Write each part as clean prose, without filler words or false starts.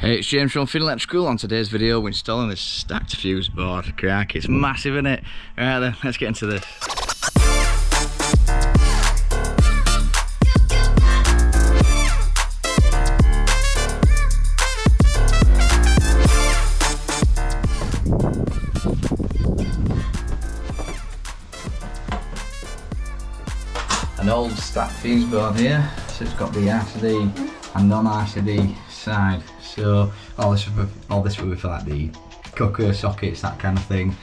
Hey, it's James from Finney Electrical. On today's video we're installing this stacked fuse board. Crack, it's massive, isn't it? Alright then, let's get into this. An old stacked fuse board here, so it's got the RCD and non-RCD side. So all this will be for like the cooker, sockets, that kind of thing.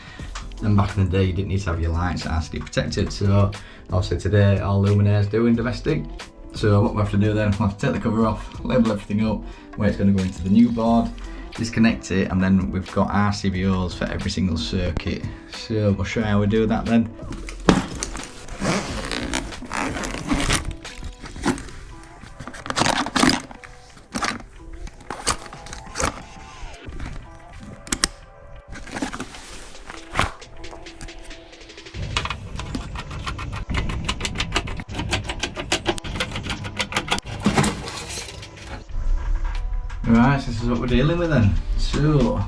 And back in the day you didn't need to have your lights RCD protected, so obviously today all luminaires doing domestic. So what we have to do then, we'll have to take the cover off, label everything up, where it's going to go into the new board, disconnect it, and then we've got RCBOs for every single circuit. So we'll show you how we do that then. Right, so this is what we're dealing with then. So,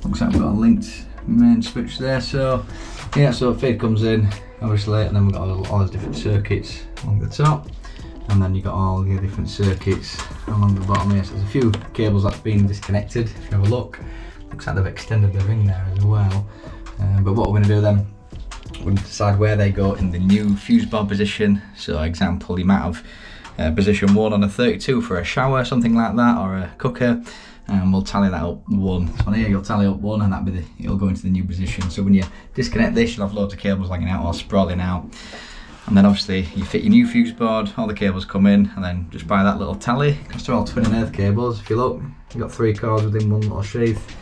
looks like we've got a linked main switch there. So, yeah, so feed comes in, obviously, and then we've got all those different circuits along the top. And then you've got all the different circuits along the bottom here. So there's a few cables that's been disconnected, if you have a look. Looks like they've extended the ring there as well. But what we're going to do then, we're going to decide where they go in the new fuse board position. So, example, you might have position 1 on a 32 for a shower, something like that, or a cooker, and we'll tally that up 1. So on here you'll tally up 1 and it'll go into the new position. So when you disconnect this, you'll have loads of cables hanging out or sprawling out, and then obviously you fit your new fuse board, all the cables come in, and then just by that little tally, because they're all twin and earth cables. If you look, you've got 3 cores within one little sheath,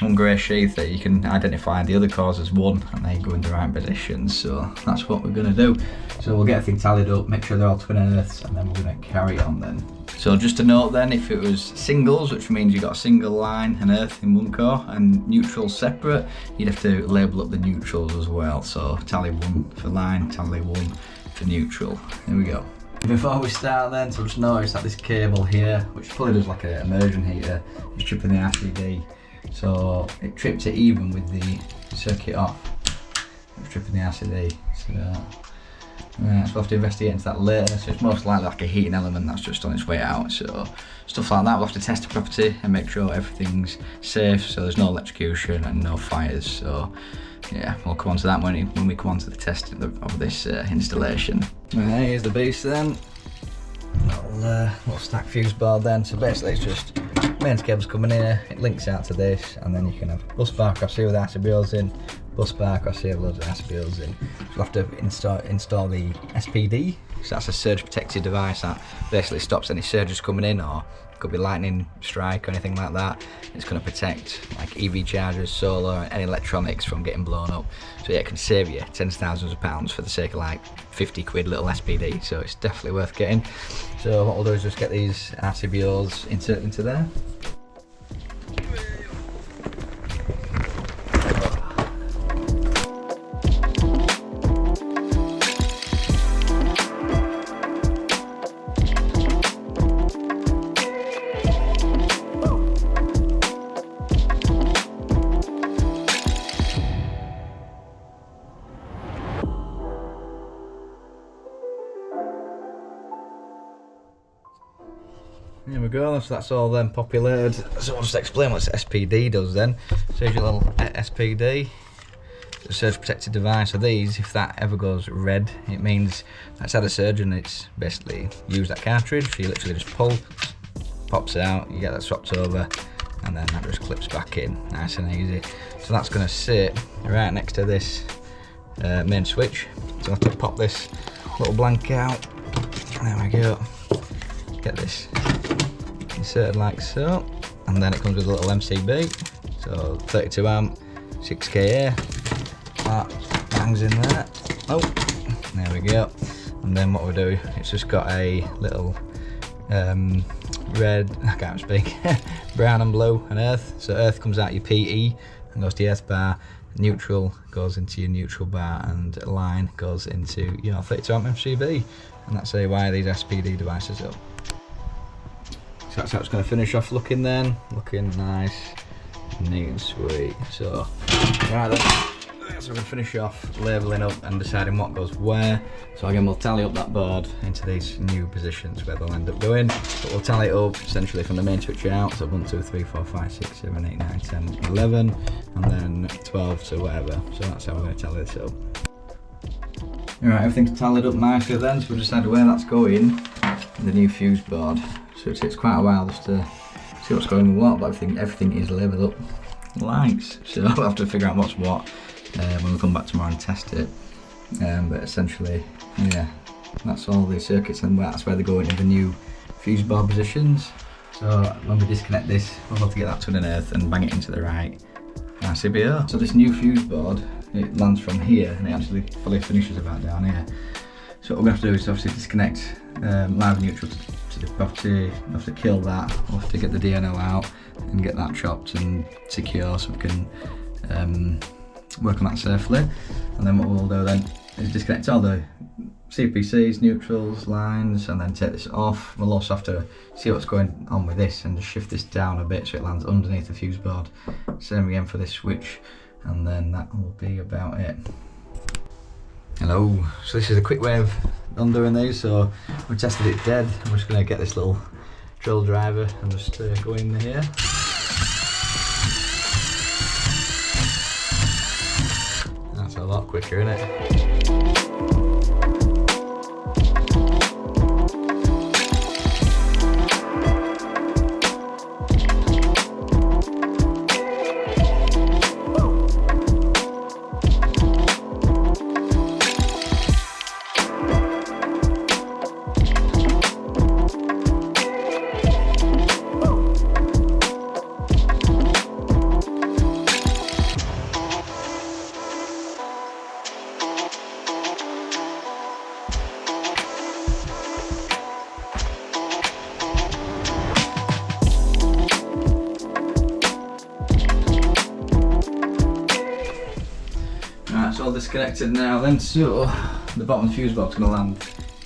one grey sheath that you can identify the other cores as 1, and they go in the right position. So that's what we're going to do. So we'll get everything tallied up, make sure they're all twin earths, and then we're going to carry on then. So just a note then, if it was singles, which means you've got a single line and earth in one core and neutrals separate, you'd have to label up the neutrals as well. So tally 1 for line, tally 1 for neutral. Here we go. Before we start then, so just notice that this cable here, which probably does like an immersion heater, is tripping the RCD. So it tripped it even with the circuit off. It's tripping the RCD. So we'll have to investigate into that later. So it's most likely like a heating element that's just on its way out. So stuff like that, we'll have to test the property and make sure everything's safe, so there's no electrocution and no fires. So yeah, we'll come on to that when we come on to the test of this installation. Right, here's the beast then. Little stack fuse board then. So basically it's just mains cable's coming here, it links out to this, and then you can have bus bar across here with RCBOs in, bus bar across here with loads of RCBOs in. So you'll have to install the SPD. So that's a surge protected device that basically stops any surges coming in, or it could be lightning strike or anything like that. It's going to protect like EV chargers, solar, any electronics from getting blown up. So yeah, it can save you tens of thousands of pounds for the sake of like 50 quid little SPD, so it's definitely worth getting. So what we'll do is just get these RCBOs inserted into there. Here we go, so that's all then populated. So I'll just explain what this SPD does then. So here's your little SPD, it's a surge protected device. So these, if that ever goes red, it means that's had a surge and it's basically used that cartridge. So you literally just pull, pops it out, you get that swapped over, and then that just clips back in, nice and easy. So that's going to sit right next to this main switch. So I'll have to pop this little blank out. There we go. Get this inserted like so, and then it comes with a little MCB, so 32 amp, 6K that hangs in there. Oh, there we go. And then what we do, it's just got a little red, I can't speak, brown and blue and earth. So earth comes out your PE and goes to the earth bar, neutral goes into your neutral bar, and line goes into your 32 amp MCB. And that's how you wire these SPD devices up. So that's how it's going to finish off looking then. Looking nice, neat and sweet. So, right then. So we're going to finish off labelling up and deciding what goes where. So again, we'll tally up that board into these new positions where they'll end up going. But we'll tally it up essentially from the main switch out. So 1, 2, 3, 4, 5, 6, 7, 8, 9, 10, 11, and then 12 to whatever. So that's how we're going to tally this up. Alright, everything's tallied up nicely then, so we've decided where that's going in the new fuse board. So it takes quite a while just to see what's going with what, but everything is labelled up likes. So I'll have to figure out what's what when we come back tomorrow and test it. But essentially, yeah, that's all the circuits and that's where they go into the new fuse board positions. So when we disconnect this, we'll have to get that to an earth and bang it into the right RCBO. So this new fuse board, it lands from here and it actually fully finishes about down here. So what we're going to have to do is obviously disconnect live and neutral to the property. We'll have to kill that, we'll have to get the DNO out and get that chopped and secure so we can work on that safely. And then what we'll do then is disconnect all the CPCs, neutrals, lines, and then take this off. We'll also have to see what's going on with this and just shift this down a bit so it lands underneath the fuse board. Same again for this switch, and then that will be about it. Hello, so this is a quick way of undoing these. So we tested it dead. I'm just going to get this little drill driver and just go in here. That's a lot quicker, isn't it? It's all disconnected now then, so the bottom of the fuse board's going to land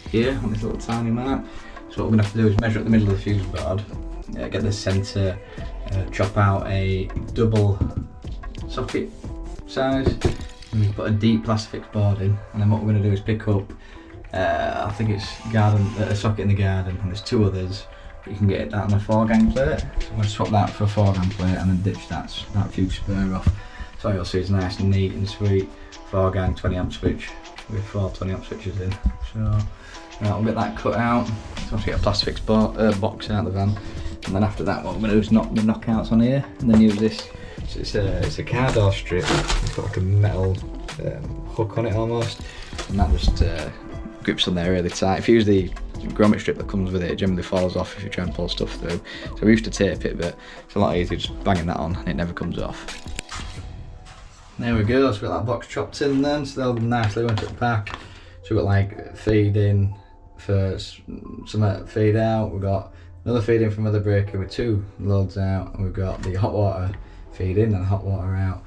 here on this little tiny mark. So what we're going to have to do is measure up the middle of the fuse board, get the centre, chop out a double socket size, and we put a deep plastic board in, and then what we're going to do is pick up, I think it's a socket in the garden, and there's two others, but you can get that on a 4-gang plate. So I'm going to swap that for a 4-gang plate and then ditch that fuse spur off. So you'll see it's nice and neat and sweet. 4-gang 20 amp switch with 4 20 amp switches in. So right, we'll get that cut out. So I'll get a plastic box out of the van, and then after that what I'm going to do is knock the knockouts on here and then use this. So it's a car door strip. It's got like a metal hook on it almost, and that just grips on there really tight. If you use the grommet strip that comes with it, it generally falls off if you try and pull stuff through. So we used to tape it, but it's a lot easier just banging that on and it never comes off. There we go, so we've got that box chopped in then, so they'll nicely went to the pack. So we've got like feed in for some feed out, we've got another feed in from another breaker with 2 loads out, and we've got the hot water feed in and hot water out.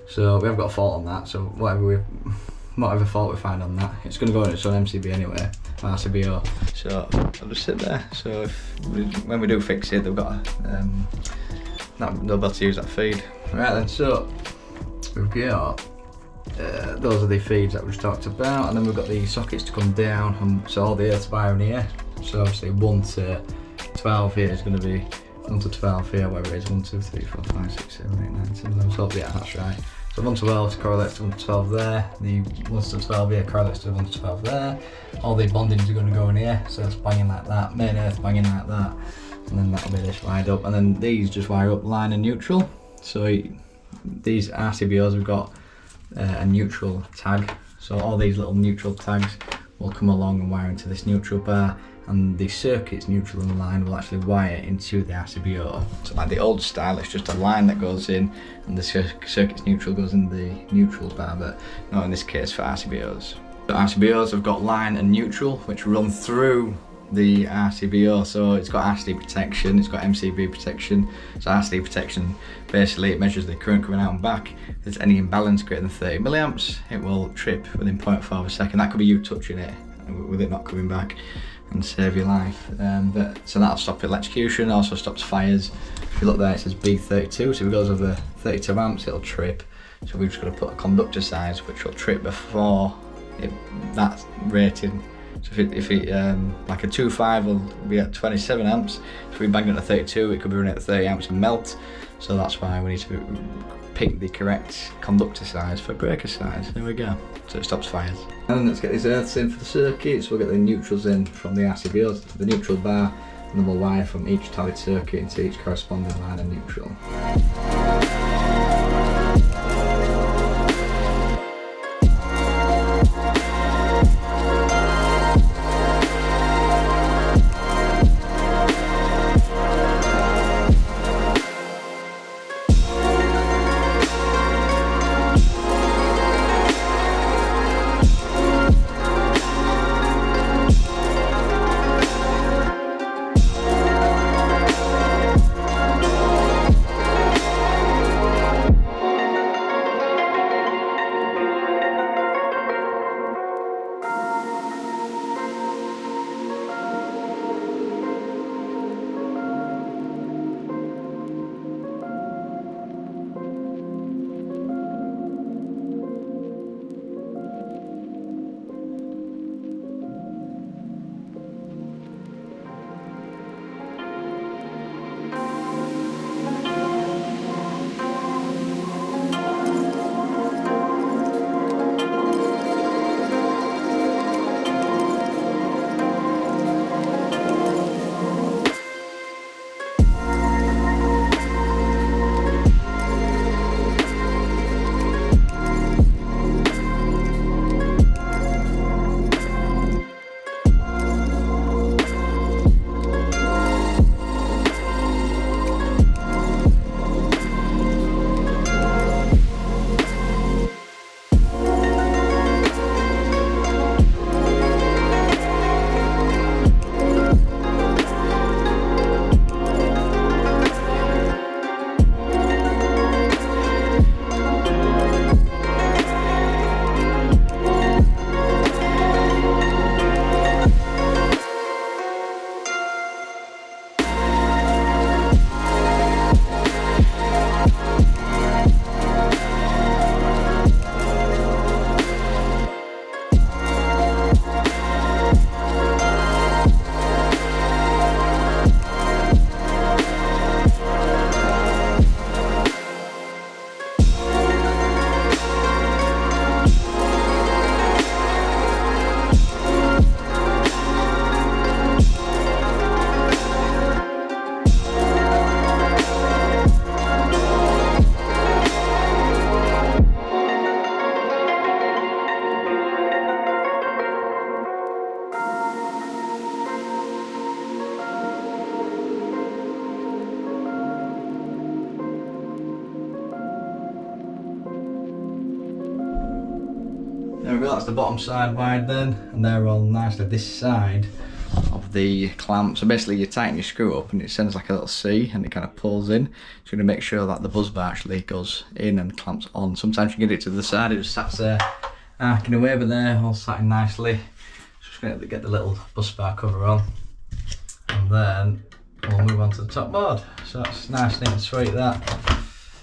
So we haven't got a fault on that, so whatever fault we find on that, it's going to go in its own MCB anyway, RCBO. So I'll just sit there, so when we do fix it, they've got they'll be able to use that feed. Right then, so we've got those are the feeds that we just talked about, and then we've got the sockets to come down, and so all the earth wiring here. So obviously 1 to 12 here is going to be 1 to 12 here, whatever it is, 1, 2, 3, 4, 5, 6, 7, 8, 9, 10, 11, 12, yeah, that's right. So 1 to 12 correlates to 1 to 12 there, the 1 to 12 here correlates to 1 to 12 there. All the bondings are going to go in here, so it's banging like that, main earth banging like that, and then that'll be this wired up, and then these just wire up line and neutral. So these RCBOs have got a neutral tag, so all these little neutral tags will come along and wire into this neutral bar, and the circuits neutral and line will actually wire into the RCBO. So like the old style, it's just a line that goes in and the circuits neutral goes in the neutral bar, but not in this case for RCBOs. The RCBOs have got line and neutral which run through the RCBO, so it's got RCD protection, it's got MCB protection. So RCD protection, basically it measures the current coming out and back. If there's any imbalance greater than 30 milliamps, it will trip within 0.4 of a second. That could be you touching it with it not coming back. and save your life. So that'll stop electrocution, also stops fires. If you look there, it says B32, so if it goes over 32 amps, it'll trip. So we've just got to put a conductor size which will trip before that rating. So if it like a 2.5 will be at 27 amps. If we bang it at 32, it could be running at 30 amps and melt. So that's why we need to pick the correct conductor size for breaker size. There we go. So it stops fires. And let's get these earths in for the circuit. So we'll get the neutrals in from the RCBs to the neutral bar, and then we'll wire from each tallied circuit into each corresponding line of neutral. There we go, that's the bottom side wide then, and they're all nicely this side of the clamp. So basically you tighten your screw up and it sends like a little C and it kind of pulls in. So you're going to make sure that the buzz bar actually goes in and clamps on. Sometimes you get it to the side, it just sat there arcing away, but there all sat in nicely. Just going to get the little bus bar cover on, and then we'll move on to the top board. So that's nice, neat and sweet that.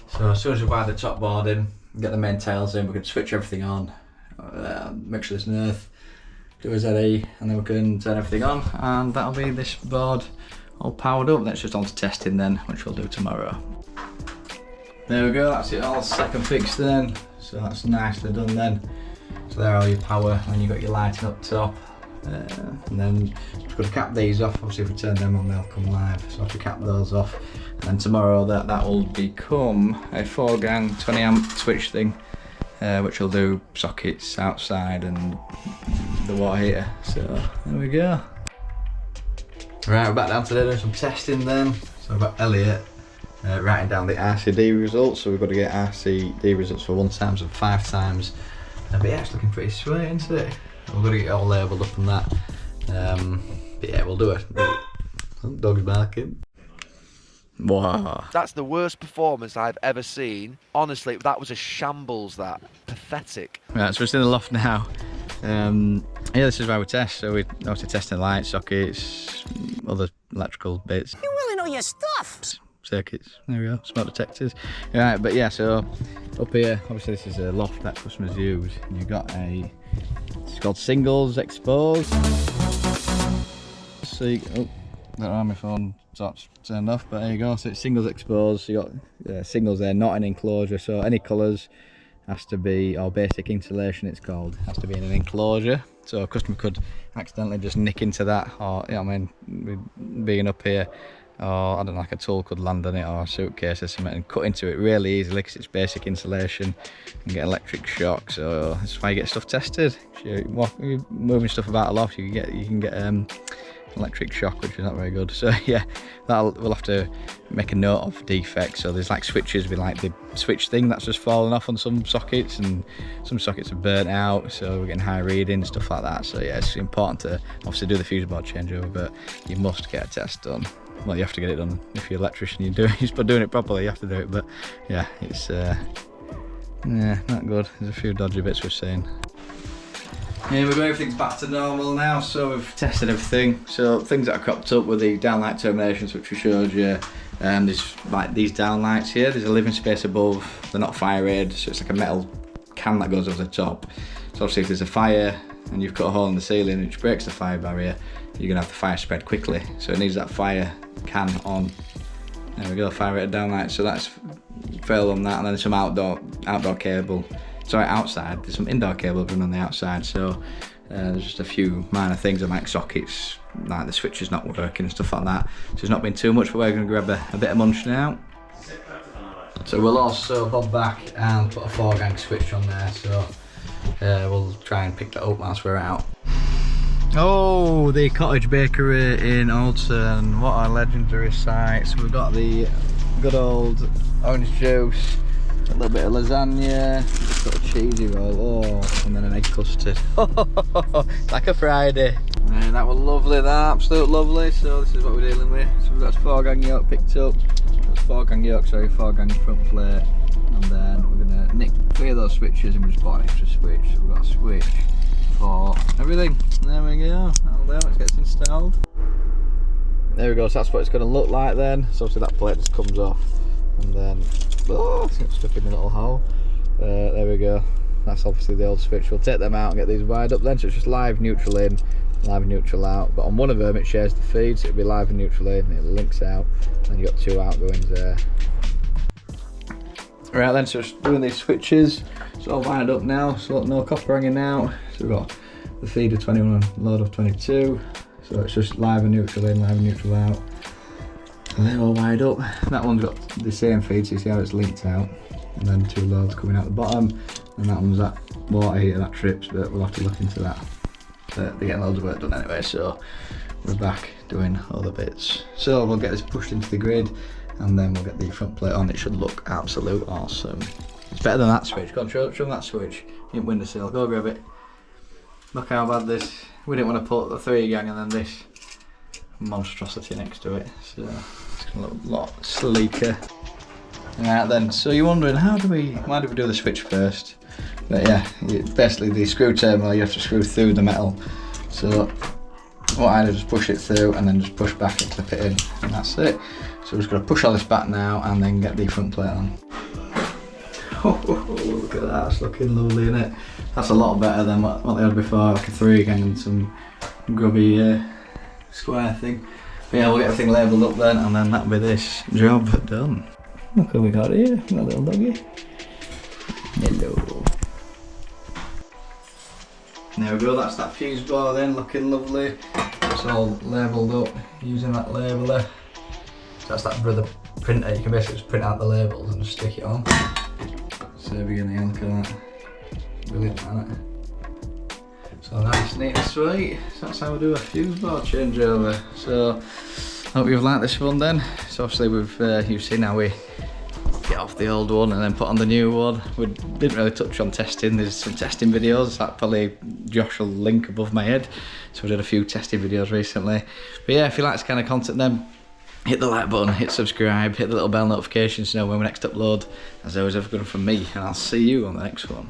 So as soon as we wire the top board in, get the main tails in, we can switch everything on, make sure there's an earth, do a ZE, and then we can turn everything on, and that'll be this board all powered up. That's just on to testing then, which we'll do tomorrow. There we go, that's it all set and fixed then. So that's nicely done then. So there are your power, and you've got your lighting up top. And then just got to cap these off. Obviously if we turn them on they'll come live, so I have to cap those off. And then tomorrow that will become a 4-gang 20 amp switch thing, which will do sockets outside and the water heater. So there we go. Right, we're back down today doing some testing then. So I've got Elliot writing down the RCD results. So we've got to get RCD results for 1 times and 5 times. But yeah, it's looking pretty sweet, isn't it? We're going to get it all labelled up and that. But yeah, we'll do it. Dog's barking. Wow. That's the worst performance I've ever seen. Honestly, that was a shambles, that. Pathetic. Right, so it's in the loft now. Yeah, this is why we test. So we obviously testing light sockets, other electrical bits. You really know your stuff. Circuits, there we go, smoke detectors. Right, but yeah, so up here, obviously this is a loft that customers use. And you've got it's called singles exposed. So you, oh, don't know, my phone starts turned off, but there you go. So it's singles exposed. So you got singles there, not an enclosure. So any colours has to be, or basic insulation it's called, has to be in an enclosure. So a customer could accidentally just nick into that, or you know what I mean, being up here, or I don't know, like a tool could land on it, or a suitcase or something, and cut into it really easily because it's basic insulation and get electric shock. So that's why you get stuff tested. If you're moving stuff about a lot, you can get electric shock, which is not very good. So yeah, we'll have to make a note of defects. So there's like switches with like the switch thing that's just fallen off on some sockets, and some sockets are burnt out, so we're getting high readings, stuff like that. So yeah, it's important to obviously do the fuse board changeover, but you must get a test done. Well, you have to get it done if you're an electrician. You're doing it properly, you have to do it. But yeah, it's yeah, not good. There's a few dodgy bits we've seen. Yeah, we've got everything's back to normal now, so we've tested everything. So things that are cropped up with the downlight terminations, which we showed you. There's like these downlights here. There's a living space above. They're not fire rated, so it's like a metal can that goes over the top. So obviously if there's a fire and you've cut a hole in the ceiling which breaks the fire barrier, you're gonna have the fire spread quickly. So it needs that fire can on. There we go, fire rated downlight. So that's failed on that, and then some outdoor cable. Sorry, outside. There's some indoor cable running on the outside. So there's just a few minor things like sockets, like the switch is not working and stuff like that. So it's not been too much, but we're gonna grab a bit of munch now. So we'll also bob back and put a 4-gang switch on there. So we'll try and pick that up whilst we're out. Oh, the cottage bakery in Alton. What a legendary sight. So we've got the good old orange juice, a little bit of lasagna, just got a cheesy roll, oh, and then an egg custard. Like a Friday. And that was lovely, that, absolute lovely. So this is what we're dealing with. So we've got 4-gang yolk picked up. 4-gang front plate. And then we're gonna nick 3 of those switches and we just bought an extra switch. So we've got a switch for everything. There we go, that'll do, it gets installed. There we go, so that's what it's gonna look like then. So obviously that plate just comes off. And then, oh, it's got stuck in the little hole. There we go. That's obviously the old switch. We'll take them out and get these wired up then. So it's just live neutral in, live and neutral out. But on one of them it shares the feed, so it'll be live and neutral in, it links out. And you've got 2 outgoings there. Right then, so just doing these switches. It's all wired up now, so no copper hanging out. So we've got the feed of 21, load of 22. So it's just live and neutral in, live and neutral out. And they're all wired up. That one's got the same feed, so you see how it's linked out. And then 2 loads coming out the bottom. And that one's that water heater that trips, but we'll have to look into that. They're getting loads of work done anyway, so we're back doing other bits. So we'll get this pushed into the grid, and then we'll get the front plate on. It should look absolute awesome. It's better than that switch. Go on, show them that switch. In windowsill, go grab it. Look how bad this. We didn't want to put the 3-gang and then this monstrosity next to it, so it's gonna look a lot sleeker. Right then, so you're wondering why do we do the switch first? But yeah, basically the screw terminal you have to screw through the metal. So what I do is just push it through and then just push back and clip it in, and that's it. So we're just gonna push all this back now and then get the front plate on. Oh, look at that, it's looking lovely, isn't it? That's a lot better than what they had before, like a 3-gang and some grubby square thing. But yeah, we'll get everything labelled up then, and then that'll be this job done. Look who we got here, got a little doggy. Hello. There we go, that's that fuse bar then, looking lovely. It's all labelled up using that labeller. So that's that brother printer, you can basically just print out the labels and just stick it on. So begin the look at that. Brilliant, isn't it? So nice, neat and sweet. So that's how we do a fuse board changeover. So hope you've liked this one then. So obviously you've seen how we get off the old one and then put on the new one. We didn't really touch on testing. There's some testing videos that probably Josh will link above my head. So we did a few testing videos recently. But yeah, if you like this kind of content then, hit the like button, hit subscribe, hit the little bell notification to know when we next upload. As always, everything from me, and I'll see you on the next one.